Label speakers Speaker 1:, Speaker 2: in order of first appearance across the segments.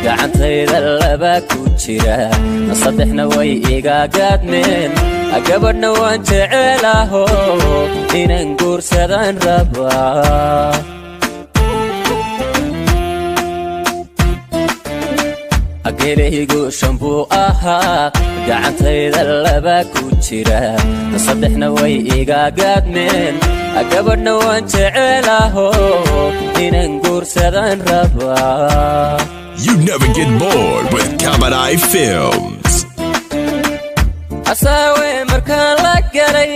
Speaker 1: gacantayda laba ku jira saddexna way iga gaadmeen gabadhna waan jecelaho inaan guursadaan rabaa ageeleygu shampoo ahaa gacantayda laba ku jira saddexna way iga gaadmeen gabadhna waan jecelaho inaan guursadaan rabaa.
Speaker 2: You never get bored with Kabarai Films.
Speaker 1: Asawe markaan la galay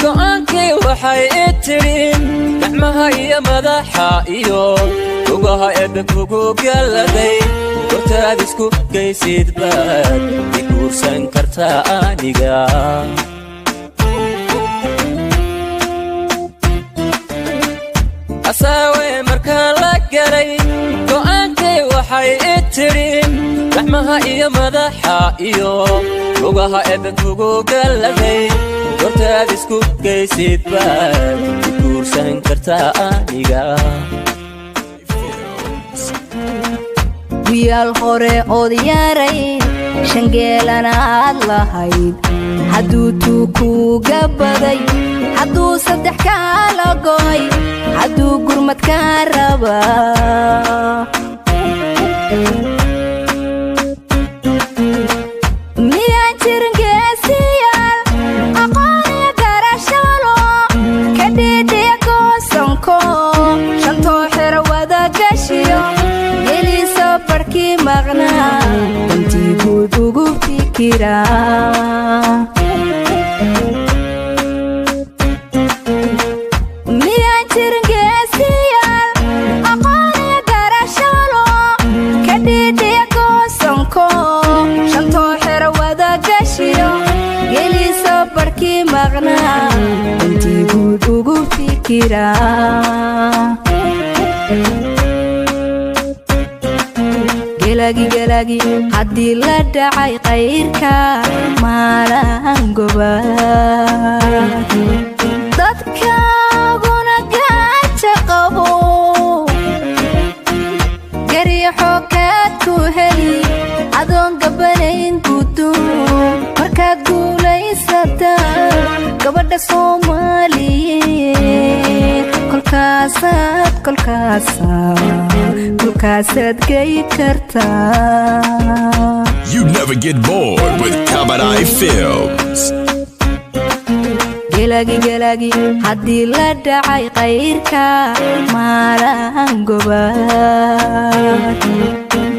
Speaker 1: go'aankay waxay itirin gacmaha iyo madaxa iyo lugaha eebbe kugu galaday hortaad isku geysid baad i guursan kartaa aniga asawe markaan la galay go'aankay waxay itirin gacmaha iyo madaxa iyo lugaha eebbe kugu galaday hortaad isku geysid baad i guursan kartaa aniga
Speaker 3: wiil hore oo diyaaray shangeelana aad lahayd hadduu tuuku gabaday hadduu saddex kala go'ay hadduu gurmad ka rabaa miyaan jirin geesiyaal aqoon iyo garashalo ka dhiidhiya goosanko shantoo xero wada gashiyo geliso barkii maqnaa dantii guud ugu fikiraa dantii guud ugu fikiraa gelagi haddii la dhacay qayrka maalaan gobaa dadkaaguna gaaja qabo garyaxo kaad ku heli adoon gabanayn guduun markaad guulaysataa gabadha Soomaaliyeed kolkaasaad gay kartaa.
Speaker 2: You never get bored with Kabarai Films.
Speaker 3: gelagi haddii la dhacay qayrka maalaan gobaa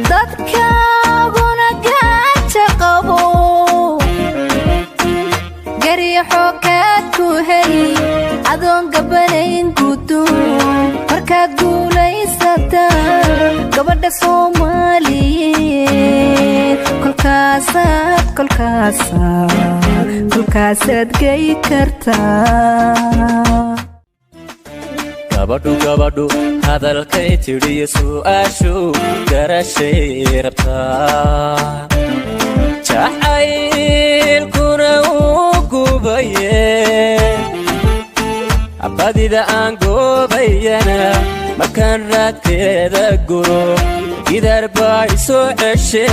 Speaker 3: dadkaaguna gaaja qabo garyaxo kaad ku heli adoon gabanayn guduun markaad guulaysataa gabadha Soomaaliyeed kolkaasaad gay kartaa.
Speaker 1: gabadhu hadalkay tidhiyo su'aashu garashay rabtaa jacaylkuna uu gubaye badida aan goobayana markaan raadkeeda guro gidaar baa isoo ceshe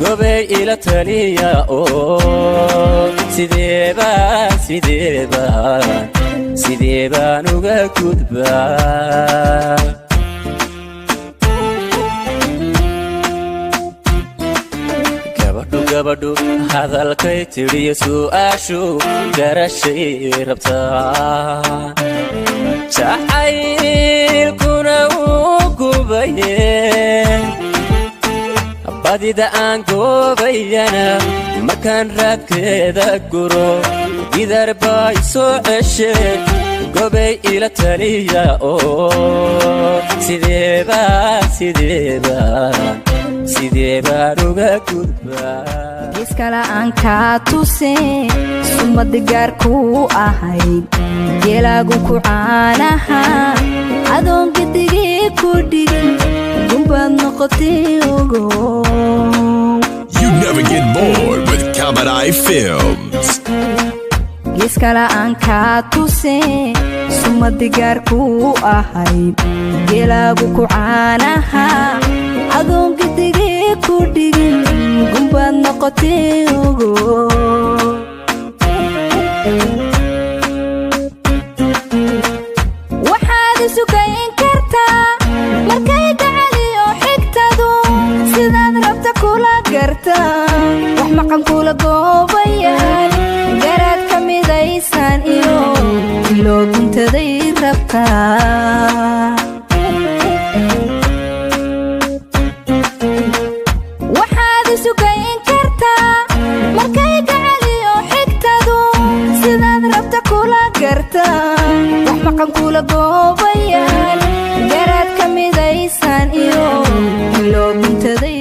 Speaker 1: gobay ila taliya oo sidee baan uga gudbaa gabadhu hadalkay tidhiyo su'aashu garashay rabtaa jacaylkuna uu gubaye badida aan goobayana markaan raadkeeda guro gidaar baa isoo ceshe gobay ila taliya oo sidee baan uga gudbaa
Speaker 3: iskala aan kaa tuseen sumadi gaarkuu ahayd geelaagu ku caanaha adoon gidigii ku dhigin gumbaad noqotay ogo.
Speaker 2: You never get bored with Kabarai Films.
Speaker 3: iskala aan kaa tuseen sumadi gaarkuu ahayd geelaagu ku caanaha adoon ku dhigin gumbaad noqotay ogo waxaad isu gayn kartaa markay gacaliyo xigtadu sidaad rabta kula gartaa wax maqan kula goobayaan garaad ka midaysan iyo iloo guntaday rabtaa waxaad isu gayn kartaa markay gacaliyo xigtadu sidaad rabta kula gartaa wax maqan kula goobayaan garaad ka midaysan iyo iloo guntaday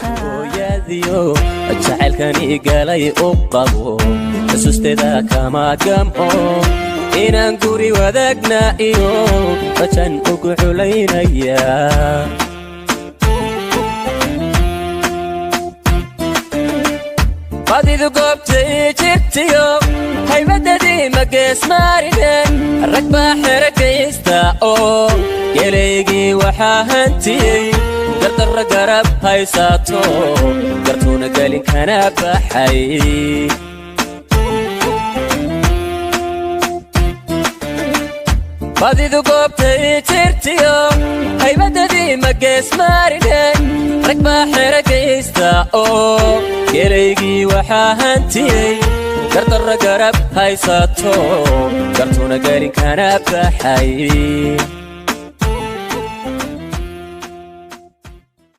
Speaker 1: hooyadiyo jacaylkani galay u qabo xusuusteeda kama gamco inaan guri wadaagna iyo rajan ugu culaynaya qadidu goobtay jirtiyo haybadadii ma geesmaarinen rag baa xerakaysta oo gelaygii waxaa hantiyey gardarra garab haysato gartuuna gelin kana baxay qadidu goobtay jirtiyo haybadadii ma geesmaarinen rag baa xerakaysta oo gelaygii waxaa hantiyey gardarra garab haysato gartuuna gelin kana baxay